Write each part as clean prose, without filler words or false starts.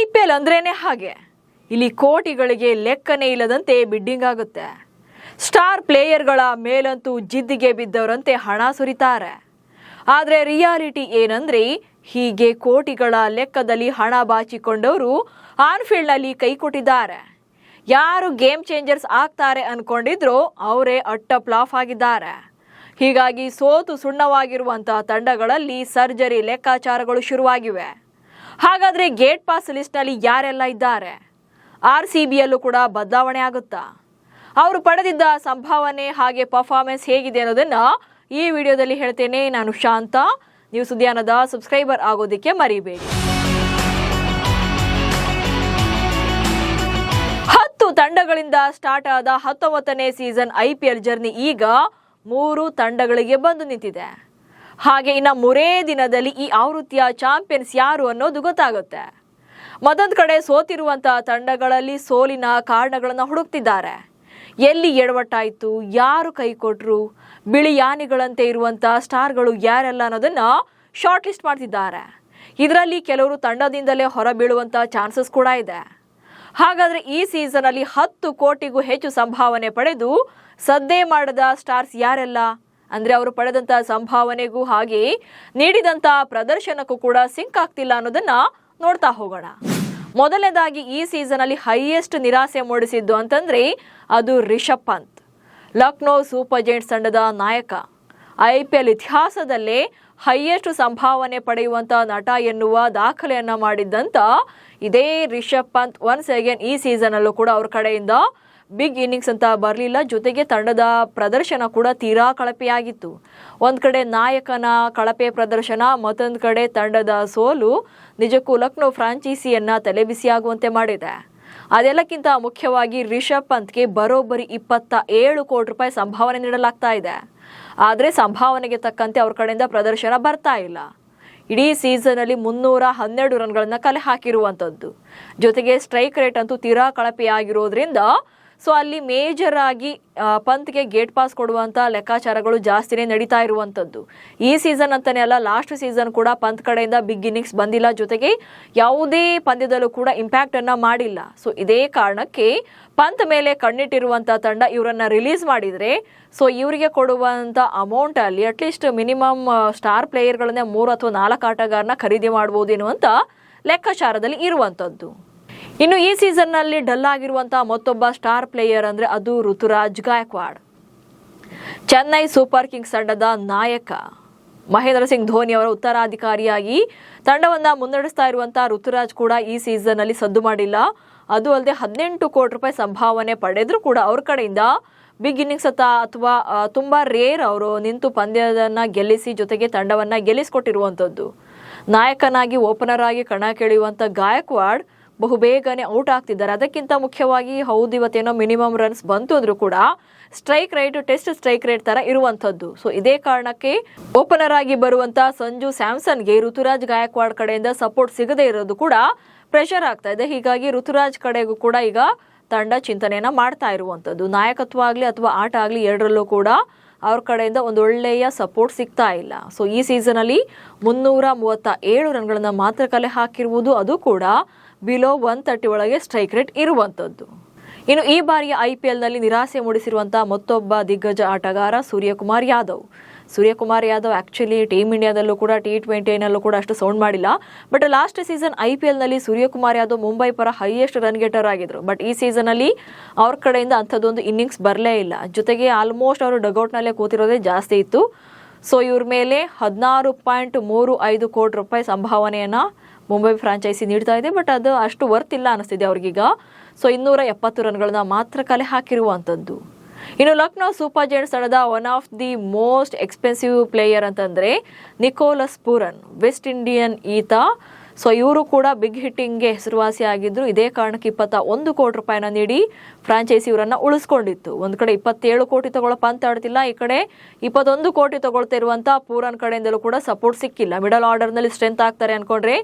IPL ಅಂದ್ರೇನೆ ಹಾಗೆ. ಇಲ್ಲಿ ಕೋಟಿಗಳಿಗೆ ಲೆಕ್ಕನೇ ಇಲ್ಲದಂತೆ ಬಿಡ್ಡಿಂಗ್ ಆಗುತ್ತೆ. ಸ್ಟಾರ್ ಪ್ಲೇಯರ್ಗಳ ಮೇಲಂತೂ ಜಿದ್ದಿಗೆ ಬಿದ್ದವರಂತೆ ಹಣ ಸುರಿತಾರೆ. ಆದರೆ ರಿಯಾಲಿಟಿ ಏನಂದ್ರೆ ಹೀಗೆ ಕೋಟಿಗಳ ಲೆಕ್ಕದಲ್ಲಿ ಹಣ ಬಾಚಿಕೊಂಡವರು ಆನ್ಫೀಲ್ಡ್ನಲ್ಲಿ ಕೈ ಕೊಟ್ಟಿದ್ದಾರೆ. ಯಾರು ಗೇಮ್ ಚೇಂಜರ್ಸ್ ಆಗ್ತಾರೆ ಅನ್ಕೊಂಡಿದ್ರೋ ಅವರೇ ಅಟ್ಟ ಫ್ಲಾಪ್ ಆಗಿದ್ದಾರೆ. ಹೀಗಾಗಿ ಸೋತು ಸುಣ್ಣವಾಗಿರುವಂತಹ ತಂಡಗಳಲ್ಲಿ ಸರ್ಜರಿ ಲೆಕ್ಕಾಚಾರಗಳು ಶುರುವಾಗಿವೆ. ಹಾಗಾದ್ರೆ ಗೇಟ್ ಪಾಸ್ ಲಿಸ್ಟ್ನಲ್ಲಿ ಯಾರೆಲ್ಲ ಇದ್ದಾರೆ? RCBಯಲ್ಲೂ ಕೂಡ ಬದಲಾವಣೆ ಆಗುತ್ತಾ? ಅವರು ಪಡೆದಿದ್ದ ಸಂಭಾವನೆ ಹಾಗೆ ಪರ್ಫಾರ್ಮೆನ್ಸ್ ಹೇಗಿದೆ ಅನ್ನೋದನ್ನ ಈ ವಿಡಿಯೋದಲ್ಲಿ ಹೇಳ್ತೇನೆ. ನಾನು ಶಾಂತ. ನೀವು ಸುದ್ದಿಯಾನದ ಸಬ್ಸ್ಕ್ರೈಬರ್ ಆಗೋದಕ್ಕೆ ಮರಿಬೇಡಿ. 10 ತಂಡಗಳಿಂದ ಸ್ಟಾರ್ಟ್ ಆದ 19ನೇ ಸೀಸನ್ IPL ಜರ್ನಿ ಈಗ 3 ತಂಡಗಳಿಗೆ ಬಂದು ನಿಂತಿದೆ. ಹಾಗೆ ಇನ್ನು 3 ದಿನದಲ್ಲಿ ಈ ಆವೃತ್ತಿಯ ಚಾಂಪಿಯನ್ಸ್ ಯಾರು ಅನ್ನೋದು ಗೊತ್ತಾಗುತ್ತೆ. ಮತ್ತೊಂದು ಕಡೆ ಸೋತಿರುವಂತಹ ತಂಡಗಳಲ್ಲಿ ಸೋಲಿನ ಕಾರಣಗಳನ್ನು ಹುಡುಕ್ತಿದ್ದಾರೆ. ಎಲ್ಲಿ ಎಡವಟ್ಟಾಯಿತು, ಯಾರು ಕೈ ಕೊಟ್ಟರು, ಬಿಳಿ ಯಾನಿಗಳಂತೆ ಇರುವಂತಹ ಸ್ಟಾರ್ಗಳು ಯಾರೆಲ್ಲ ಅನ್ನೋದನ್ನ ಶಾರ್ಟ್ ಲಿಸ್ಟ್ ಮಾಡ್ತಿದ್ದಾರೆ. ಇದರಲ್ಲಿ ಕೆಲವರು ತಂಡದಿಂದಲೇ ಹೊರಬೀಳುವಂತಹ ಚಾನ್ಸಸ್ ಕೂಡ ಇದೆ. ಹಾಗಾದ್ರೆ ಈ ಸೀಸನ್ ಅಲ್ಲಿ 10 ಕೋಟಿಗೂ ಹೆಚ್ಚು ಸಂಭಾವನೆ ಪಡೆದು ಸದ್ದೇ ಮಾಡದ ಸ್ಟಾರ್ಸ್ ಯಾರೆಲ್ಲ ಅಂದ್ರೆ ಅವರು ಪಡೆದಂತಹ ಸಂಭಾವನೆಗೂ ಹಾಗೆ ನೀಡಿದಂತಹ ಪ್ರದರ್ಶನಕ್ಕೂ ಕೂಡ ಸಿಂಕ್ ಆಗ್ತಿಲ್ಲ ಅನ್ನೋದನ್ನ ನೋಡ್ತಾ ಹೋಗೋಣ. ಮೊದಲನೇದಾಗಿ ಈ ಸೀಸನ್ ಅಲ್ಲಿ ಹೈಯೆಸ್ಟ್ ನಿರಾಸೆ ಮೂಡಿಸಿದ್ದು ಅಂತಂದ್ರೆ ಅದು ರಿಷಬ್ ಪಂತ್. ಲಕ್ನೋ ಸೂಪರ್ ಜೈಂಟ್ಸ್ ತಂಡದ ನಾಯಕ. IPL ಇತಿಹಾಸದಲ್ಲೇ ಹೈಯೆಸ್ಟ್ ಸಂಭಾವನೆ ಪಡೆಯುವಂತಹ ನಟ ಎನ್ನುವ ದಾಖಲೆಯನ್ನ ಮಾಡಿದ್ದಂತ ಇದೇ ರಿಷಬ್ ಪಂತ್ ಒನ್ಸ್ ಅಗೇನ್ ಈ ಸೀಸನ್ ಅಲ್ಲೂ ಕೂಡ ಅವ್ರ ಕಡೆಯಿಂದ ಬಿಗ್ ಇನ್ನಿಂಗ್ಸ್ ಅಂತ ಬರಲಿಲ್ಲ. ಜೊತೆಗೆ ತಂಡದ ಪ್ರದರ್ಶನ ಕೂಡ ತೀರಾ ಕಳಪೆಯಾಗಿತ್ತು. ಒಂದ್ ಕಡೆ ನಾಯಕನ ಕಳಪೆ ಪ್ರದರ್ಶನ, ಮತ್ತೊಂದು ಕಡೆ ತಂಡದ ಸೋಲು ನಿಜಕ್ಕೂ ಲಕ್ನೋ ಫ್ರಾಂಚೈಸಿಯನ್ನ ತಲೆಬಿಸಿಯಾಗುವಂತೆ ಮಾಡಿದೆ. ಅದೆಲ್ಲಕ್ಕಿಂತ ಮುಖ್ಯವಾಗಿ ರಿಷಬ್ ಪಂತ್ಗೆ ಬರೋಬ್ಬರಿ 27 ಕೋಟಿ ರೂಪಾಯಿ ಸಂಭಾವನೆ ನೀಡಲಾಗ್ತಾ ಇದೆ. ಆದ್ರೆ ಸಂಭಾವನೆಗೆ ತಕ್ಕಂತೆ ಅವ್ರ ಕಡೆಯಿಂದ ಪ್ರದರ್ಶನ ಬರ್ತಾ ಇಲ್ಲ. ಇಡೀ ಸೀಸನ್ ಅಲ್ಲಿ 312 ರನ್ಗಳನ್ನ ಕಲೆ ಹಾಕಿರುವಂತದ್ದು. ಜೊತೆಗೆ ಸ್ಟ್ರೈಕ್ ರೇಟ್ ಅಂತೂ ತೀರಾ ಕಳಪೆಯಾಗಿರೋದ್ರಿಂದ ಸೊ ಅಲ್ಲಿ ಮೇಜರ್ ಆಗಿ ಪಂತ್ಗೆ ಗೇಟ್ ಪಾಸ್ ಕೊಡುವಂತ ಲೆಕ್ಕಾಚಾರಗಳು ಜಾಸ್ತಿನೇ ನಡೀತಾ ಇರುವಂತದ್ದು. ಈ ಸೀಸನ್ ಅಂತಾನೆ ಅಲ್ಲ, ಲಾಸ್ಟ್ ಸೀಸನ್ ಕೂಡ ಪಂತ್ ಕಡೆಯಿಂದ ಬಿಗ್ ಇನ್ನಿಂಗ್ಸ್ ಬಂದಿಲ್ಲ. ಜೊತೆಗೆ ಯಾವುದೇ ಪಂದ್ಯದಲ್ಲೂ ಕೂಡ ಇಂಪ್ಯಾಕ್ಟ್ ಅನ್ನ ಮಾಡಿಲ್ಲ. ಸೊ ಇದೇ ಕಾರಣಕ್ಕೆ ಪಂತ್ ಮೇಲೆ ಕಣ್ಣಿಟ್ಟಿರುವಂತ ತಂಡ ಇವರನ್ನ ರಿಲೀಸ್ ಮಾಡಿದ್ರೆ ಸೊ ಇವರಿಗೆ ಕೊಡುವಂತ ಅಮೌಂಟ್ ಅಲ್ಲಿ ಅಟ್ಲೀಸ್ಟ್ ಮಿನಿಮಮ್ ಸ್ಟಾರ್ ಪ್ಲೇಯರ್ಗಳನ್ನೇ 3 ಅಥವಾ 4 ಆಟಗಾರನ ಖರೀದಿ ಮಾಡಬಹುದು ಎನ್ನುವಂತ ಲೆಕ್ಕಾಚಾರದಲ್ಲಿ ಇರುವಂತದ್ದು. ಇನ್ನು ಈ ಸೀಸನ್ ನಲ್ಲಿ ಡಲ್ ಆಗಿರುವಂತಹ ಮತ್ತೊಬ್ಬ ಸ್ಟಾರ್ ಪ್ಲೇಯರ್ ಅಂದ್ರೆ ಅದು ಋತುರಾಜ್ ಗಾಯಕ್ವಾಡ್. ಚೆನ್ನೈ ಸೂಪರ್ ಕಿಂಗ್ಸ್ ತಂಡದ ನಾಯಕ. ಮಹೇಂದ್ರ ಸಿಂಗ್ ಧೋನಿ ಅವರ ಉತ್ತರಾಧಿಕಾರಿಯಾಗಿ ತಂಡವನ್ನ ಮುನ್ನಡೆಸ್ತಾ ಇರುವಂತಹ ಋತುರಾಜ್ ಕೂಡ ಈ ಸೀಸನ್ ನಲ್ಲಿ ಸದ್ದು ಮಾಡಿಲ್ಲ. ಅದು ಅಲ್ಲದೆ 18 ಕೋಟಿ ರೂಪಾಯಿ ಸಂಭಾವನೆ ಪಡೆದ್ರು ಕೂಡ ಅವ್ರ ಕಡೆಯಿಂದ ಬಿಗ್ ಇನ್ನಿಂಗ್ಸ್ ಅಥವಾ ತುಂಬಾ ರೇರ್ ಅವರು ನಿಂತು ಪಂದ್ಯದನ್ನ ಗೆಲ್ಲಿಸಿ ಜೊತೆಗೆ ತಂಡವನ್ನ ಗೆಲ್ಲಿಸಿಕೊಟ್ಟಿರುವಂತದ್ದು. ನಾಯಕನಾಗಿ ಓಪನರ್ ಆಗಿ ಕಣಕ್ಕಿಳಿಯುವಂತ ಗಾಯಕ್ವಾಡ್ ಬಹುಬೇಗನೆ ಔಟ್ ಆಗ್ತಿದ್ದಾರೆ. ಅದಕ್ಕಿಂತ ಮುಖ್ಯವಾಗಿ ಹೌದು ಇವತ್ತೇನೋ ಮಿನಿಮಮ್ ರನ್ಸ್ ಬಂತು ಅಂದ್ರೂ ಕೂಡ strike rate test strike rate ತರ ಇರುವಂತದ್ದು. ಸೊ ಇದೇ ಕಾರಣಕ್ಕೆ ಓಪನರ್ ಆಗಿ ಬರುವಂತ ಸಂಜು ಸ್ಯಾಮ್ಸನ್ಗೆ ಋತುರಾಜ್ ಗಾಯಕ್ವಾಡ್ ಕಡೆಯಿಂದ ಸಪೋರ್ಟ್ ಸಿಗದೇ ಇರೋದು ಕೂಡ ಪ್ರೆಷರ್ ಆಗ್ತಾ ಇದೆ. ಹೀಗಾಗಿ ಋತುರಾಜ್ ಕಡೆಗೂ ಕೂಡ ಈಗ ತಂಡ ಚಿಂತನೆಯನ್ನ ಮಾಡ್ತಾ ಇರುವಂತದ್ದು. ನಾಯಕತ್ವ ಆಗ್ಲಿ ಅಥವಾ ಆಟ ಆಗ್ಲಿ ಎರಡರಲ್ಲೂ ಕೂಡ ಅವ್ರ ಕಡೆಯಿಂದ ಒಂದು ಒಳ್ಳೆಯ ಸಪೋರ್ಟ್ ಸಿಗ್ತಾ ಇಲ್ಲ. ಸೊ ಈ ಸೀಸನ್ ಅಲ್ಲಿ 337 ರನ್ಗಳನ್ನ ಮಾತ್ರ ಕಲೆ ಹಾಕಿರುವುದು, ಅದು ಕೂಡ ಬಿಲೋ 130 ಒಳಗೆ ಸ್ಟ್ರೈಕ್ ರೇಟ್ ಇರುವಂತದ್ದು. ಇನ್ನು ಈ ಬಾರಿಯ IPL ನಲ್ಲಿ ನಿರಾಸೆ ಮೂಡಿಸಿರುವಂತಹ ಮತ್ತೊಬ್ಬ ದಿಗ್ಗಜ ಆಟಗಾರ ಸೂರ್ಯಕುಮಾರ್ ಯಾದವ್. ಸೂರ್ಯಕುಮಾರ್ ಯಾದವ್ ಆಕ್ಚುಲಿ ಟೀಮ್ ಇಂಡಿಯಾದಲ್ಲೂ ಕೂಡ T20ನಲ್ಲೂ ಕೂಡ ಅಷ್ಟು ಸೌಂಡ್ ಮಾಡಿಲ್ಲ. ಬಟ್ ಲಾಸ್ಟ್ ಸೀಸನ್ IPL ನಲ್ಲಿ ಸೂರ್ಯಕುಮಾರ್ ಯಾದವ್ ಮುಂಬೈ ಪರ ಹೈಯೆಸ್ಟ್ ರನ್ ಗೆಟರ್ ಆಗಿದ್ರು. ಬಟ್ ಈ ಸೀಸನ್ ಅಲ್ಲಿ ಅವ್ರ ಕಡೆಯಿಂದ ಅಂಥದ್ದೊಂದು ಇನ್ನಿಂಗ್ಸ್ ಬರಲೇ ಇಲ್ಲ. ಜೊತೆಗೆ ಆಲ್ಮೋಸ್ಟ್ ಅವರು ಡಗೌಟ್ ನಲ್ಲೇ ಕೂತಿರೋದೇ ಜಾಸ್ತಿ ಇತ್ತು. ಸೊ ಇವ್ರ ಮೇಲೆ 16.35 ಕೋಟಿ ರೂಪಾಯಿ ಸಂಭಾವನೆಯನ್ನ ಮುಂಬೈ ಫ್ರಾಂಚೈಸಿ ನೀಡ್ತಾ ಇದೆ. ಬಟ್ ಅದು ಅಷ್ಟು ವರ್ತ್ ಇಲ್ಲ ಅನಿಸ್ತಿದೆ ಅವ್ರಿಗೀಗ. ಸೊ 270 ರನ್ಗಳನ್ನ ಮಾತ್ರ ಕಲೆ ಹಾಕಿರುವಂತದ್ದು. ಇನ್ನು ಲಕ್ನೋ ಸೂಪರ್ ಜೈಂಟ್ಸ್ ತಂಡದ one of the most expensive player ಅಂತಂದ್ರೆ ನಿಕೋಲಸ್ ಪೂರನ್, ವೆಸ್ಟ್ ಇಂಡಿಯನ್ ಈತ. ಸೊ ಇವರು ಕೂಡ ಬಿಗ್ ಹಿಟ್ಟಿಂಗ್ಗೆ ಹೆಸರುವಾಸಿ ಆಗಿದ್ರು. ಇದೇ ಕಾರಣಕ್ಕೆ 21 ಕೋಟಿ ರೂಪಾಯಿನ ನೀಡಿ ಫ್ರಾಂಚೈಸಿ ಇವರನ್ನ ಉಳಿಸ್ಕೊಂಡಿತ್ತು. ಒಂದ್ ಕಡೆ 27 ಕೋಟಿ ತಗೊಳ್ಳೋ ಪಂತ್ ಆಡ್ತಿಲ್ಲ, ಈ ಕಡೆ 21 ಕೋಟಿ ತಗೊಳ್ತಾ ಇರುವಂತ ಪೂರನ್ ಕಡೆಯಿಂದಲೂ ಕೂಡ ಸಪೋರ್ಟ್ ಸಿಕ್ಕಿಲ್ಲ. ಮಿಡಲ್ ಆರ್ಡರ್ ನಲ್ಲಿ ಸ್ಟ್ರೆಂತ್ ಆಗ್ತಾರೆ ಅನ್ಕೊಂಡ್ರೆ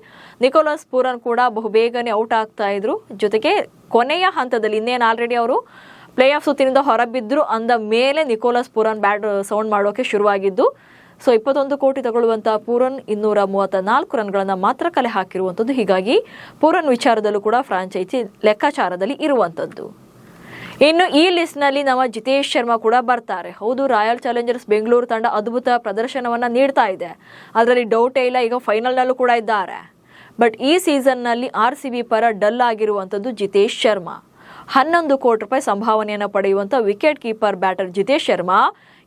ನಿಕೋಲಸ್ ಪೂರನ್ ಕೂಡ ಬಹುಬೇಗನೆ ಔಟ್ ಆಗ್ತಾ ಇದ್ರು. ಜೊತೆಗೆ ಕೊನೆಯ ಹಂತದಲ್ಲಿ ಇನ್ನೇನು ಆಲ್ರೆಡಿ ಅವರು ಪ್ಲೇ ಆಫ್ ಸುತ್ತಿನಿಂದ ಹೊರಬಿದ್ರು ಅಂದ ಮೇಲೆ ನಿಕೋಲಸ್ ಪೂರನ್ ಬ್ಯಾಟ್ ಸೌಂಡ್ ಮಾಡೋಕೆ ಶುರುವಾಗಿದ್ದು. ಸೊ 21 ಕೋಟಿ ತಗೊಳ್ಳುವಂಥ ಪೂರನ್ 234 ರನ್ಗಳನ್ನು ಮಾತ್ರ ಕಲೆ ಹಾಕಿರುವಂಥದ್ದು. ಹೀಗಾಗಿ ಪೂರನ್ ವಿಚಾರದಲ್ಲೂ ಕೂಡ ಫ್ರಾಂಚೈಸಿ ಲೆಕ್ಕಾಚಾರದಲ್ಲಿ ಇರುವಂಥದ್ದು. ಇನ್ನು ಈ ಲಿಸ್ಟ್ನಲ್ಲಿ ನಮ್ಮ ಜಿತೇಶ್ ಶರ್ಮಾ ಕೂಡ ಬರ್ತಾರೆ. ಹೌದು, ರಾಯಲ್ ಚಾಲೆಂಜರ್ಸ್ ಬೆಂಗಳೂರು ತಂಡ ಅದ್ಭುತ ಪ್ರದರ್ಶನವನ್ನು ನೀಡ್ತಾ ಇದೆ, ಅದರಲ್ಲಿ ಡೌಟೇ ಇಲ್ಲ. ಈಗ ಫೈನಲ್ನಲ್ಲೂ ಕೂಡ ಇದ್ದಾರೆ. ಬಟ್ ಈ ಸೀಸನ್ನಲ್ಲಿ RCB ಪರ ಡಲ್ ಆಗಿರುವಂಥದ್ದು ಜಿತೇಶ್ ಶರ್ಮಾ. 11 ಕೋಟಿ ರೂಪಾಯಿ ಸಂಭಾವನೆಯನ್ನು ಪಡೆಯುವಂಥ wicket keeper batter Jitesh Sharma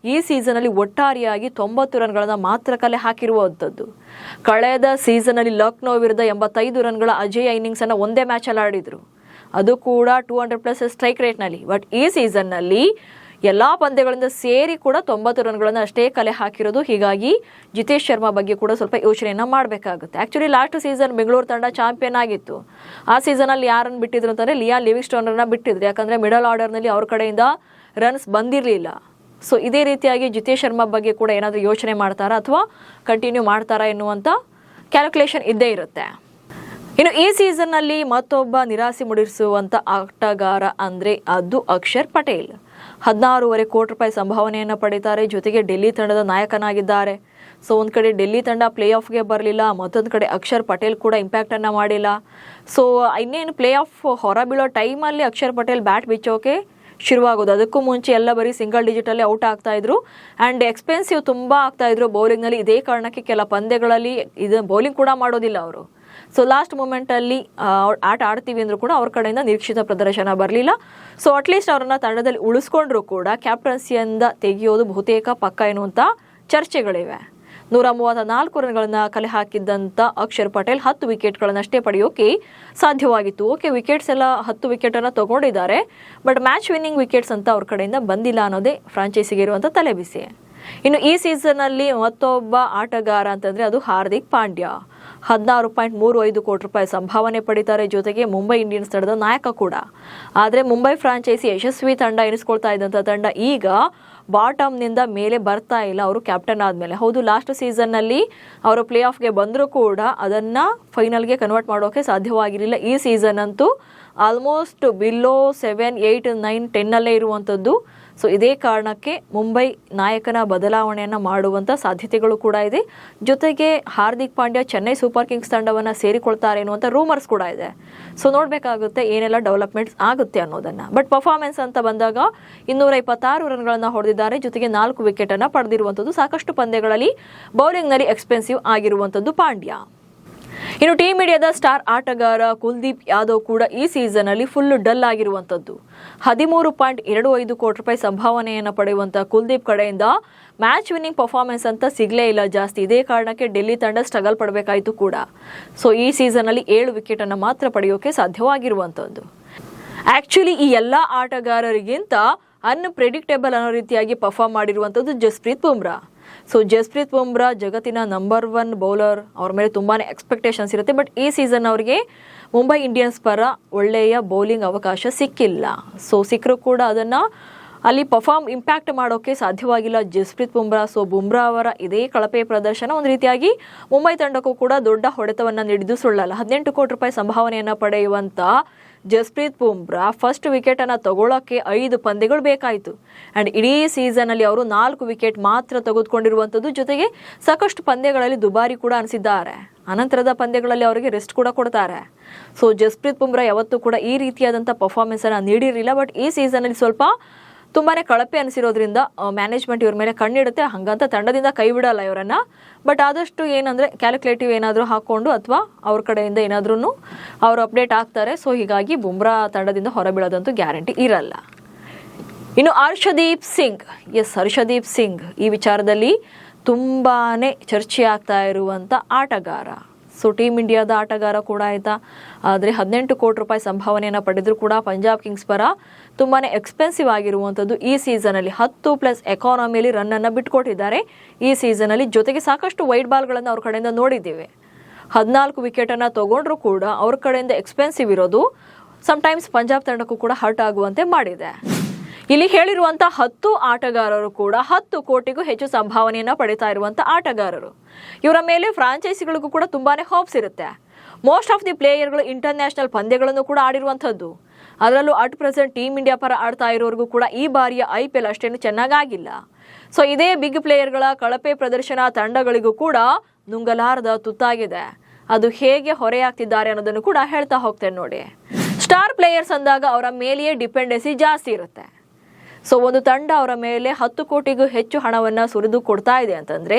ಈ ಸೀಸನ್ನಲ್ಲಿ ಒಟ್ಟಾರೆಯಾಗಿ 90 ರನ್ಗಳನ್ನು ಮಾತ್ರ ಕಲೆ ಹಾಕಿರುವಂಥದ್ದು. ಕಳೆದ ಸೀಸನ್ನಲ್ಲಿ ಲಕ್ನೋ ವಿರುದ್ಧ 85 ರನ್ಗಳ ಅಜೇಯ ಇನ್ನಿಂಗ್ಸನ್ನು ಒಂದೇ ಮ್ಯಾಚಲ್ಲಿ ಆಡಿದ್ರು, ಅದು ಕೂಡ 200+ ಸ್ಟ್ರೈಕ್ ರೇಟ್ನಲ್ಲಿ. ಬಟ್ ಈ ಸೀಸನ್ನಲ್ಲಿ ಎಲ್ಲ ಪಂದ್ಯಗಳಿಂದ ಸೇರಿ ಕೂಡ 90 ರನ್ಗಳನ್ನು ಅಷ್ಟೇ ಕಲೆ ಹಾಕಿರೋದು. ಹೀಗಾಗಿ ಜಿತೇಶ್ ಶರ್ಮಾ ಬಗ್ಗೆ ಕೂಡ ಸ್ವಲ್ಪ ಯೋಚನೆಯನ್ನು ಮಾಡಬೇಕಾಗುತ್ತೆ. ಆ್ಯಕ್ಚುಲಿ ಲಾಸ್ಟ್ ಸೀಸನ್ ಬೆಂಗಳೂರು ತಂಡ ಚಾಂಪಿಯನ್ ಆಗಿತ್ತು. ಆ ಸೀಸನಲ್ಲಿ ಯಾರನ್ನು ಬಿಟ್ಟಿದ್ರು ಅಂತಂದರೆ ಲಿಯಾನ್ ಲಿವಿಂಗ್ಸ್ಟೋನರನ್ನ ಬಿಟ್ಟಿದ್ರು, ಯಾಕಂದರೆ ಮಿಡಲ್ ಆರ್ಡರ್ನಲ್ಲಿ ಅವ್ರ ಕಡೆಯಿಂದ ರನ್ಸ್ ಬಂದಿರಲಿಲ್ಲ. ಸೊ ಇದೇ ರೀತಿಯಾಗಿ ಜಿತೇಶ್ ಶರ್ಮಾ ಬಗ್ಗೆ ಕೂಡ ಏನಾದರೂ ಯೋಚನೆ ಮಾಡ್ತಾರಾ ಅಥವಾ ಕಂಟಿನ್ಯೂ ಮಾಡ್ತಾರಾ ಎನ್ನುವಂಥ ಕ್ಯಾಲ್ಕುಲೇಷನ್ ಇದ್ದೇ ಇರುತ್ತೆ. ಇನ್ನು ಈ ಸೀಸನ್ನಲ್ಲಿ ಮತ್ತೊಬ್ಬ ನಿರಾಸೆ ಮೂಡಿಸುವಂಥ ಆಟಗಾರ ಅಂದರೆ ಅದು ಅಕ್ಷರ್ ಪಟೇಲ್. 16.5 ಕೋಟಿ ರೂಪಾಯಿ ಸಂಭಾವನೆಯನ್ನು ಪಡೀತಾರೆ, ಜೊತೆಗೆ ಡೆಲ್ಲಿ ತಂಡದ ನಾಯಕನಾಗಿದ್ದಾರೆ. ಸೊ ಒಂದು ಕಡೆ ಡೆಲ್ಲಿ ತಂಡ ಪ್ಲೇ ಆಫ್ಗೆ ಬರಲಿಲ್ಲ, ಮತ್ತೊಂದು ಕಡೆ ಅಕ್ಷರ್ ಪಟೇಲ್ ಕೂಡ ಇಂಪ್ಯಾಕ್ಟನ್ನು ಮಾಡಿಲ್ಲ. ಸೊ ಇನ್ನೇನು ಪ್ಲೇ ಆಫ್ ಹೊರಬೀಳೋ ಟೈಮಲ್ಲಿ ಅಕ್ಷರ್ ಪಟೇಲ್ ಬ್ಯಾಟ್ ಬಿಚ್ಚೋಕೆ ಶುರುವಾಗೋದು. ಅದಕ್ಕೂ ಮುಂಚೆ ಎಲ್ಲ ಬರೀ ಸಿಂಗಲ್ ಡಿಜಿಟಲ್ಲಿ ಔಟ್ ಆಗ್ತಾ ಇದ್ರು ಆ್ಯಂಡ್ ಎಕ್ಸ್ಪೆನ್ಸಿವ್ ತುಂಬ ಆಗ್ತಾ ಇದ್ರು ಬೌಲಿಂಗ್ನಲ್ಲಿ. ಇದೇ ಕಾರಣಕ್ಕೆ ಕೆಲ ಪಂದ್ಯಗಳಲ್ಲಿ ಇದು ಬೌಲಿಂಗ್ ಕೂಡ ಮಾಡೋದಿಲ್ಲ ಅವರು. ಸೊ ಲಾಸ್ಟ್ ಮೂಮೆಂಟಲ್ಲಿ ಆಟ ಆಡ್ತೀವಿ ಅಂದರೂ ಕೂಡ ಅವ್ರ ಕಡೆಯಿಂದ ನಿರೀಕ್ಷಿತ ಪ್ರದರ್ಶನ ಬರಲಿಲ್ಲ. ಸೊ ಅಟ್ಲೀಸ್ಟ್ ಅವರನ್ನು ತಂಡದಲ್ಲಿ ಉಳಿಸ್ಕೊಂಡ್ರೂ ಕೂಡ ಕ್ಯಾಪ್ಟನ್ಸಿಯಿಂದ ತೆಗೆಯೋದು ಬಹುತೇಕ ಪಕ್ಕ ಎನ್ನುವಂಥ ಚರ್ಚೆಗಳಿವೆ. 134 ರನ್ಗಳನ್ನು ಕಲೆ ಹಾಕಿದ್ದಂಥ ಅಕ್ಷರ್ ಪಟೇಲ್ 10 ವಿಕೆಟ್ಗಳನ್ನಷ್ಟೇ ಪಡೆಯೋಕೆ ಸಾಧ್ಯವಾಗಿತ್ತು. ಓಕೆ, ವಿಕೆಟ್ಸ್ ಎಲ್ಲ 10 ವಿಕೆಟನ್ನು ತಗೊಂಡಿದ್ದಾರೆ, ಬಟ್ ಮ್ಯಾಚ್ ವಿನ್ನಿಂಗ್ ವಿಕೆಟ್ಸ್ ಅಂತ ಅವ್ರ ಕಡೆಯಿಂದ ಬಂದಿಲ್ಲ ಅನ್ನೋದೇ ಫ್ರಾಂಚೈಸಿಗೆ ಇರುವಂಥ ತಲೆಬಿಸಿ. ಇನ್ನು ಈ ಸೀಸನ್ನಲ್ಲಿ ಮತ್ತೊಬ್ಬ ಆಟಗಾರ ಅಂತಂದರೆ ಅದು ಹಾರ್ದಿಕ್ ಪಾಂಡ್ಯ. 16.35 ಕೋಟಿ ರೂಪಾಯಿ ಸಂಭಾವನೆ ಪಡಿತಾರೆ, ಜೊತೆಗೆ ಮುಂಬೈ ಇಂಡಿಯನ್ಸ್ ತಂಡದ ನಾಯಕ ಕೂಡ. ಆದರೆ ಮುಂಬೈ ಫ್ರಾಂಚೈಸಿ ಯಶಸ್ವಿ ತಂಡ ಎನಿಸ್ಕೊಳ್ತಾ ಇದ್ದಂಥ ತಂಡ ಈಗ ಬಾಟಮ್ನಿಂದ ಮೇಲೆ ಬರ್ತಾ ಇಲ್ಲ ಅವರು ಕ್ಯಾಪ್ಟನ್ ಆದಮೇಲೆ. ಹೌದು, ಲಾಸ್ಟ್ ಸೀಸನ್ನಲ್ಲಿ ಅವರು ಪ್ಲೇ ಆಫ್ಗೆ ಬಂದರೂ ಕೂಡ ಅದನ್ನು ಫೈನಲ್ಗೆ ಕನ್ವರ್ಟ್ ಮಾಡೋಕ್ಕೆ ಸಾಧ್ಯವಾಗಿರಲಿಲ್ಲ. ಈ ಸೀಸನ್ ಅಂತೂ ಆಲ್ಮೋಸ್ಟ್ ಬಿಲೋ 7, 8, 9, 10 ಇರುವಂಥದ್ದು. ಸೊ ಇದೇ ಕಾರಣಕ್ಕೆ ಮುಂಬೈ ನಾಯಕನ ಬದಲಾವಣೆಯನ್ನು ಮಾಡುವಂಥ ಸಾಧ್ಯತೆಗಳು ಕೂಡ ಇದೆ. ಜೊತೆಗೆ ಹಾರ್ದಿಕ್ ಪಾಂಡ್ಯ ಚೆನ್ನೈ ಸೂಪರ್ ಕಿಂಗ್ಸ್ ತಂಡವನ್ನು ಸೇರಿಕೊಳ್ತಾರೆ ಎನ್ನುವಂಥ ರೂಮರ್ಸ್ ಕೂಡ ಇದೆ. ಸೊ ನೋಡಬೇಕಾಗುತ್ತೆ ಏನೆಲ್ಲ ಡೆವಲಪ್ಮೆಂಟ್ಸ್ ಆಗುತ್ತೆ ಅನ್ನೋದನ್ನು. ಬಟ್ ಪರ್ಫಾರ್ಮೆನ್ಸ್ ಅಂತ ಬಂದಾಗ 226 ರನ್ಗಳನ್ನು ಹೊಡೆದಿದ್ದಾರೆ, ಜೊತೆಗೆ 4 ವಿಕೆಟನ್ನು ಪಡೆದಿರುವಂಥದ್ದು. ಸಾಕಷ್ಟು ಪಂದ್ಯಗಳಲ್ಲಿ ಬೌಲಿಂಗ್ನಲ್ಲಿ ಎಕ್ಸ್ಪೆನ್ಸಿವ್ ಆಗಿರುವಂಥದ್ದು ಪಾಂಡ್ಯ. ಇನ್ನು ಟೀಮ್ ಇಂಡಿಯಾದ ಸ್ಟಾರ್ ಆಟಗಾರ ಕುಲ್ದೀಪ್ ಯಾದವ್ ಕೂಡ ಈ ಸೀಸನ್ನಲ್ಲಿ ಫುಲ್ ಡಲ್ ಆಗಿರುವಂಥದ್ದು. 13.25 ಕೋಟಿ ರೂಪಾಯಿ ಸಂಭಾವನೆಯನ್ನು ಪಡೆಯುವಂಥ ಕುಲ್ದೀಪ್ ಕಡೆಯಿಂದ ಮ್ಯಾಚ್ ವಿನ್ನಿಂಗ್ ಪರ್ಫಾರ್ಮೆನ್ಸ್ ಅಂತ ಸಿಗಲೇ ಇಲ್ಲ ಜಾಸ್ತಿ. ಇದೇ ಕಾರಣಕ್ಕೆ ಡೆಲ್ಲಿ ತಂಡ ಸ್ಟ್ರಗಲ್ ಪಡಬೇಕಾಯಿತು ಕೂಡ. ಸೊ ಈ ಸೀಸನ್ನಲ್ಲಿ 7 ವಿಕೆಟನ್ನು ಮಾತ್ರ ಪಡೆಯೋಕೆ ಸಾಧ್ಯವಾಗಿರುವಂಥದ್ದು. ಆ್ಯಕ್ಚುಲಿ ಈ ಎಲ್ಲ ಆಟಗಾರರಿಗಿಂತ ಅನ್ಪ್ರೆಡಿಕ್ಟೇಬಲ್ ಅನ್ನೋ ರೀತಿಯಾಗಿ ಪರ್ಫಾರ್ಮ್ ಮಾಡಿರುವಂಥದ್ದು ಜಸ್ಪ್ರೀತ್ ಬುಮ್ರಾ. ಸೊ ಜಸ್ಪ್ರೀತ್ ಬುಮ್ರಾ ಜಗತ್ತಿನ ನಂಬರ್ 1 ಬೌಲರ್, ಅವ್ರ ಮೇಲೆ ತುಂಬಾ ಎಕ್ಸ್ಪೆಕ್ಟೇಷನ್ಸ್ ಇರುತ್ತೆ. ಬಟ್ ಈ ಸೀಸನ್ ಅವರಿಗೆ ಮುಂಬೈ ಇಂಡಿಯನ್ಸ್ ಪರ ಒಳ್ಳೆಯ ಬೌಲಿಂಗ್ ಅವಕಾಶ ಸಿಕ್ಕಿಲ್ಲ. ಸೊ ಸಿಕ್ಕರೂ ಕೂಡ ಅದನ್ನು ಅಲ್ಲಿ ಇಂಪ್ಯಾಕ್ಟ್ ಮಾಡೋಕ್ಕೆ ಸಾಧ್ಯವಾಗಿಲ್ಲ ಜಸ್ಪ್ರೀತ್ ಬುಮ್ರಾ. ಸೊ ಬುಮ್ರಾ ಅವರ ಇದೇ ಕಳಪೆ ಪ್ರದರ್ಶನ ಒಂದು ರೀತಿಯಾಗಿ ಮುಂಬೈ ತಂಡಕ್ಕೂ ಕೂಡ ದೊಡ್ಡ ಹೊಡೆತವನ್ನು ನೀಡಿದ್ದು ಸುಳ್ಳಲ್ಲ. 18 ಕೋಟಿ ರೂಪಾಯಿ ಸಂಭಾವನೆಯನ್ನು ಪಡೆಯುವಂಥ ಜಸ್ಪ್ರೀತ್ ಬುಮ್ರಾ ಫಸ್ಟ್ ವಿಕೆಟನ್ನು ತಗೊಳ್ಳೋಕ್ಕೆ 5 ಪಂದ್ಯಗಳು ಬೇಕಾಯಿತು. ಆ್ಯಂಡ್ ಇಡೀ ಸೀಸನ್ನಲ್ಲಿ ಅವರು 4 ವಿಕೆಟ್ ಮಾತ್ರ ತೆಗೆದುಕೊಂಡಿರುವಂಥದ್ದು. ಜೊತೆಗೆ ಸಾಕಷ್ಟು ಪಂದ್ಯಗಳಲ್ಲಿ ದುಬಾರಿ ಕೂಡ ಅನಿಸಿದ್ದಾರೆ. ಅನಂತರದ ಪಂದ್ಯಗಳಲ್ಲಿ ಅವರಿಗೆ ರೆಸ್ಟ್ ಕೂಡ ಕೊಡ್ತಾರೆ. ಸೊ ಜಸ್ಪ್ರೀತ್ ಬುಮ್ರಾ ಯಾವತ್ತೂ ಕೂಡ ಈ ರೀತಿಯಾದಂಥ ಪರ್ಫಾರ್ಮೆನ್ಸನ್ನು ನೀಡಿರಲಿಲ್ಲ. ಬಟ್ ಈ ಸೀಸನ್ನಲ್ಲಿ ಸ್ವಲ್ಪ ತುಂಬಾ ಕಳಪೆ ಅನಿಸಿರೋದ್ರಿಂದ ಮ್ಯಾನೇಜ್ಮೆಂಟ್ ಇವ್ರ ಮೇಲೆ ಕಣ್ಣಿಡುತ್ತೆ. ಹಾಗಂತ ತಂಡದಿಂದ ಕೈ ಬಿಡಲ್ಲ ಇವರನ್ನು. ಬಟ್ ಆದಷ್ಟು ಏನಂದರೆ ಕ್ಯಾಲ್ಕುಲೇಟಿವ್ ಏನಾದರೂ ಹಾಕ್ಕೊಂಡು ಅಥವಾ ಅವ್ರ ಕಡೆಯಿಂದ ಏನಾದ್ರೂ ಅವರು ಅಪ್ಡೇಟ್ ಆಗ್ತಾರೆ. ಸೊ ಹೀಗಾಗಿ ಬುಮ್ರಾ ತಂಡದಿಂದ ಹೊರಬೀಳೋದಂತೂ ಗ್ಯಾರಂಟಿ ಇರಲ್ಲ. ಇನ್ನು ಹರ್ಷದೀಪ್ ಸಿಂಗ್ ಈ ವಿಚಾರದಲ್ಲಿ ತುಂಬಾ ಚರ್ಚೆ ಆಗ್ತಾ ಇರುವಂಥ ಆಟಗಾರ. ಸೊ ಟೀಮ್ ಇಂಡಿಯಾದ ಆಟಗಾರ ಕೂಡ ಆಯಿತಾ. ಆದರೆ 18 ಕೋಟಿ ರೂಪಾಯಿ ಸಂಭಾವನೆಯನ್ನು ಪಡೆದರೂ ಕೂಡ ಪಂಜಾಬ್ ಕಿಂಗ್ಸ್ ಪರ ತುಂಬಾ ಎಕ್ಸ್ಪೆನ್ಸಿವ್ ಆಗಿರುವಂಥದ್ದು. ಈ ಸೀಸನಲ್ಲಿ 10+ ಎಕಾನಮಿಯಲ್ಲಿ ರನ್ನನ್ನು ಬಿಟ್ಕೊಟ್ಟಿದ್ದಾರೆ ಈ ಸೀಸನಲ್ಲಿ. ಜೊತೆಗೆ ಸಾಕಷ್ಟು ವೈಡ್ ಬಾಲ್ಗಳನ್ನು ಅವ್ರ ಕಡೆಯಿಂದ ನೋಡಿದ್ದೇವೆ. 14 ವಿಕೆಟನ್ನು ತಗೊಂಡ್ರೂ ಕೂಡ ಅವ್ರ ಕಡೆಯಿಂದ ಎಕ್ಸ್ಪೆನ್ಸಿವ್ ಇರೋದು ಸಮ್ಟೈಮ್ಸ್ ಪಂಜಾಬ್ ತಂಡಕ್ಕೂ ಕೂಡ ಹರ್ಟ್ ಆಗುವಂತೆ ಮಾಡಿದೆ. ಇಲ್ಲಿ ಹೇಳಿರುವಂಥ 10 ಆಟಗಾರರು ಕೂಡ 10 ಕೋಟಿಗೂ ಹೆಚ್ಚು ಸಂಭಾವನೆಯನ್ನು ಪಡಿತಾ ಇರುವಂಥ ಆಟಗಾರರು. ಇವರ ಮೇಲೆ ಫ್ರಾಂಚೈಸಿಗಳಿಗೂ ಕೂಡ ತುಂಬಾನೇ ಹೋಪ್ಸ್ ಇರುತ್ತೆ. ಮೋಸ್ಟ್ ಆಫ್ ದಿ ಪ್ಲೇಯರ್ಗಳು ಇಂಟರ್ನ್ಯಾಷನಲ್ ಪಂದ್ಯಗಳನ್ನು ಕೂಡ ಆಡಿರುವಂಥದ್ದು. ಅದರಲ್ಲೂ ಅಟ್ ಪ್ರೆಸೆಂಟ್ ಟೀಮ್ ಇಂಡಿಯಾ ಪರ ಆಡ್ತಾ ಇರೋರಿಗೂ ಕೂಡ ಈ ಬಾರಿಯ IPL ಅಷ್ಟೇನು ಚೆನ್ನಾಗಾಗಿಲ್ಲ. ಸೊ ಇದೇ ಬಿಗ್ ಪ್ಲೇಯರ್ಗಳ ಕಳಪೆ ಪ್ರದರ್ಶನ ತಂಡಗಳಿಗೂ ಕೂಡ ನುಂಗಲಾರದ ತುತ್ತಾಗಿದೆ. ಅದು ಹೇಗೆ ಹೊರೆಯಾಗ್ತಿದ್ದಾರೆ ಅನ್ನೋದನ್ನು ಕೂಡ ಹೇಳ್ತಾ ಹೋಗ್ತೇನೆ ನೋಡಿ. ಸ್ಟಾರ್ ಪ್ಲೇಯರ್ಸ್ ಅಂದಾಗ ಅವರ ಮೇಲೆಯೇ ಡಿಪೆಂಡೆನ್ಸಿ ಜಾಸ್ತಿ ಇರುತ್ತೆ. ಸೊ ಒಂದು ತಂಡ ಅವರ ಮೇಲೆ 10 ಕೋಟಿಗೂ ಹೆಚ್ಚು ಹಣವನ್ನು ಸುರಿದು ಕೊಡ್ತಾ ಇದೆ ಅಂತಂದ್ರೆ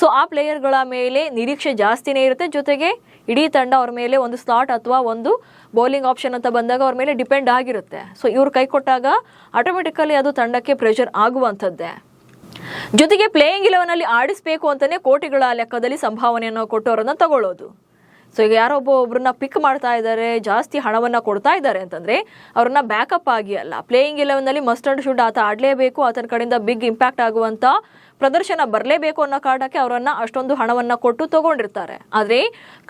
ಸೊ ಆ ಪ್ಲೇಯರ್ಗಳ ಮೇಲೆ ನಿರೀಕ್ಷೆ ಜಾಸ್ತಿನೇ ಇರುತ್ತೆ. ಜೊತೆಗೆ ಇಡೀ ತಂಡ ಅವ್ರ ಮೇಲೆ ಒಂದು ಸ್ಲಾಟ್ ಅಥವಾ ಒಂದು ಬೌಲಿಂಗ್ ಆಪ್ಷನ್ ಅಂತ ಬಂದಾಗ ಅವ್ರ ಮೇಲೆ ಡಿಪೆಂಡ್ ಆಗಿರುತ್ತೆ. ಸೊ ಇವ್ರು ಕೈ ಕೊಟ್ಟಾಗ ಆಟೋಮೆಟಿಕಲಿ ಅದು ತಂಡಕ್ಕೆ ಪ್ರೆಷರ್ ಆಗುವಂಥದ್ದೇ. ಜೊತೆಗೆ ಪ್ಲೇಯಿಂಗ್ 11 ಆಡಿಸ್ಬೇಕು ಅಂತಾನೆ ಕೋಟಿಗಳ ಲೆಕ್ಕದಲ್ಲಿ ಸಂಭಾವನೆಯನ್ನು ಕೊಟ್ಟು ಅವರನ್ನ ತಗೊಳ್ಳೋದು. ಸೊ ಈಗ ಒಬ್ಬರನ್ನ ಪಿಕ್ ಮಾಡ್ತಾ ಇದ್ದಾರೆ, ಜಾಸ್ತಿ ಹಣವನ್ನು ಕೊಡ್ತಾ ಇದ್ದಾರೆ ಅಂತಂದ್ರೆ ಅವ್ರನ್ನ ಬ್ಯಾಕಪ್ ಆಗಿ ಅಲ್ಲ, ಪ್ಲೇಯಿಂಗ್ 11 ಮಸ್ಟ್ ಅಂಡ್ ಶುಡ್ ಆತ ಆಡಲೇಬೇಕು, ಆತನ ಕಡೆಯಿಂದ ಬಿಗ್ ಇಂಪ್ಯಾಕ್ಟ್ ಆಗುವಂತ ಪ್ರದರ್ಶನ ಬರಲೇಬೇಕು ಅನ್ನೋ ಕಾರಣಕ್ಕೆ ಅವರನ್ನ ಅಷ್ಟೊಂದು ಹಣವನ್ನ ಕೊಟ್ಟು ತಗೊಂಡಿರ್ತಾರೆ. ಆದ್ರೆ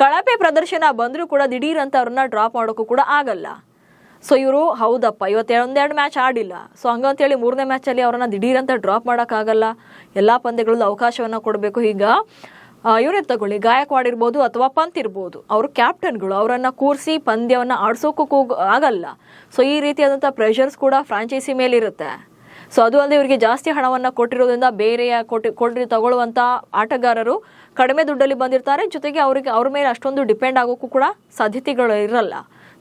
ಕಳಪೆ ಪ್ರದರ್ಶನ ಬಂದರೂ ಕೂಡ ದಿಢೀರ್ ಅಂತ ಅವ್ರನ್ನ ಡ್ರಾಪ್ ಮಾಡೋಕ್ಕೂ ಕೂಡ ಆಗಲ್ಲ. ಸೊ ಇವರು ಹೌದಪ್ಪ ಒಂದೆರಡು ಮ್ಯಾಚ್ ಆಡಿಲ್ಲ, ಸೊ ಹಂಗಂತೇಳಿ 3ನೇ ಮ್ಯಾಚಲ್ಲಿ ಅವ್ರನ್ನ ದಿಢೀರ್ ಅಂತ ಡ್ರಾಪ್ ಮಾಡೋಕ್ಕಾಗಲ್ಲ. ಎಲ್ಲ ಪಂದ್ಯಗಳಲ್ಲೂ ಅವಕಾಶವನ್ನು ಕೊಡಬೇಕು. ಈಗ ಇವರೇ ತಗೊಳ್ಳಿ, ಗಾಯಕ್ವಾಡ್ ಇರ್ಬೋದು ಅಥವಾ ಪಂತ್ ಇರ್ಬೋದು, ಅವರು ಕ್ಯಾಪ್ಟನ್ಗಳು, ಅವರನ್ನ ಕೂರಿಸಿ ಪಂದ್ಯವನ್ನ ಆಡ್ಸೋಕ್ಕೂ ಆಗಲ್ಲ. ಸೊ ಈ ರೀತಿಯಾದಂಥ ಪ್ರೆಷರ್ಸ್ ಕೂಡ ಫ್ರಾಂಚೈಸಿ ಮೇಲೆ ಇರುತ್ತೆ. ಸೊ ಅದು ಅಲ್ಲದೆ ಇವರಿಗೆ ಜಾಸ್ತಿ ಹಣವನ್ನು ಕೊಟ್ಟಿರೋದ್ರಿಂದ ಬೇರೆಯ ಕೊಟ್ಟು ತಗೊಳ್ಳುವಂಥ ಆಟಗಾರರು ಕಡಿಮೆ ದುಡ್ಡಲ್ಲಿ ಬಂದಿರ್ತಾರೆ. ಜೊತೆಗೆ ಅವ್ರ ಮೇಲೆ ಅಷ್ಟೊಂದು ಡಿಪೆಂಡ್ ಆಗೋಕ್ಕೂ ಕೂಡ ಸಾಧ್ಯತೆಗಳು ಇರಲ್ಲ.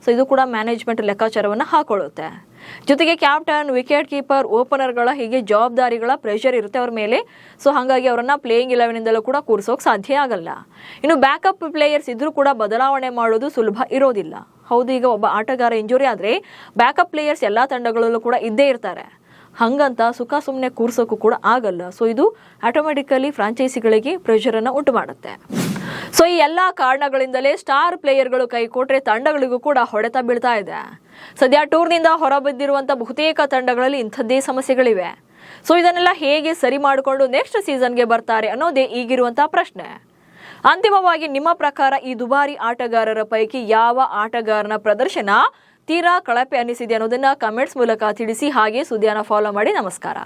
ಸೊ ಇದು ಕೂಡ ಮ್ಯಾನೇಜ್ಮೆಂಟ್ ಲೆಕ್ಕಾಚಾರವನ್ನು ಹಾಕೊಳ್ಳುತ್ತೆ. ಜೊತೆಗೆ ಕ್ಯಾಪ್ಟನ್, ವಿಕೆಟ್ ಕೀಪರ್, ಓಪನರ್ಗಳ ಹೀಗೆ ಜವಾಬ್ದಾರಿಗಳ ಪ್ರೆಷರ್ ಇರುತ್ತೆ ಅವ್ರ ಮೇಲೆ. ಸೊ ಹಾಗಾಗಿ ಅವರನ್ನ ಪ್ಲೇಯಿಂಗ್ 11 ಕೂಡ ಕೂರಿಸೋಕೆ ಸಾಧ್ಯ ಆಗಲ್ಲ. ಇನ್ನು ಬ್ಯಾಕಪ್ ಪ್ಲೇಯರ್ಸ್ ಇದ್ರೂ ಕೂಡ ಬದಲಾವಣೆ ಮಾಡೋದು ಸುಲಭ ಇರೋದಿಲ್ಲ. ಹೌದು, ಈಗ ಒಬ್ಬ ಆಟಗಾರ ಇಂಜುರಿ ಆದರೆ ಬ್ಯಾಕಪ್ ಪ್ಲೇಯರ್ಸ್ ಎಲ್ಲ ತಂಡಗಳಲ್ಲೂ ಕೂಡ ಇದ್ದೇ ಇರ್ತಾರೆ. ಹಂಗಂತ ಸುಮ್ಮನೆ ಕೂರ್ಸೋಕ್ಕೂ ಕೂಡ ಆಗಲ್ಲ. ಸೊ ಇದು ಆಟೋಮೆಟಿಕಲಿ ಫ್ರಾಂಚೈಸಿಗಳಿಗೆ ಪ್ರೆಷರನ್ನು ಉಂಟು ಮಾಡುತ್ತೆ. ಸೊ ಈ ಎಲ್ಲ ಕಾರಣಗಳಿಂದಲೇ ಸ್ಟಾರ್ ಪ್ಲೇಯರ್ಗಳು ಕೈ ಕೊಟ್ರೆ ತಂಡಗಳಿಗೂ ಕೂಡ ಹೊಡೆತ ಬೀಳ್ತಾ ಇದೆ. ಸದ್ಯ ಟೂರ್ನಿಂದ ಹೊರಬಿದ್ದಿರುವಂಥ ಬಹುತೇಕ ತಂಡಗಳಲ್ಲಿ ಇಂಥದ್ದೇ ಸಮಸ್ಯೆಗಳಿವೆ. ಸೊ ಇದನ್ನೆಲ್ಲ ಹೇಗೆ ಸರಿ ಮಾಡಿಕೊಂಡು ನೆಕ್ಸ್ಟ್ ಸೀಸನ್ಗೆ ಬರ್ತಾರೆ ಅನ್ನೋದೇ ಈಗಿರುವಂತಹ ಪ್ರಶ್ನೆ. ಅಂತಿಮವಾಗಿ ನಿಮ್ಮ ಪ್ರಕಾರ ಈ ದುಬಾರಿ ಆಟಗಾರರ ಪೈಕಿ ಯಾವ ಆಟಗಾರನ ಪ್ರದರ್ಶನ ತೀರಾ ಕಳಪೆ ಅನಿಸಿದೆ ಅನ್ನೋದನ್ನ ಕಮೆಂಟ್ಸ್ ಮೂಲಕ ತಿಳಿಸಿ. ಹಾಗೆ ಸುದ್ದಿಯನ್ನು ಫಾಲೋ ಮಾಡಿ. ನಮಸ್ಕಾರ.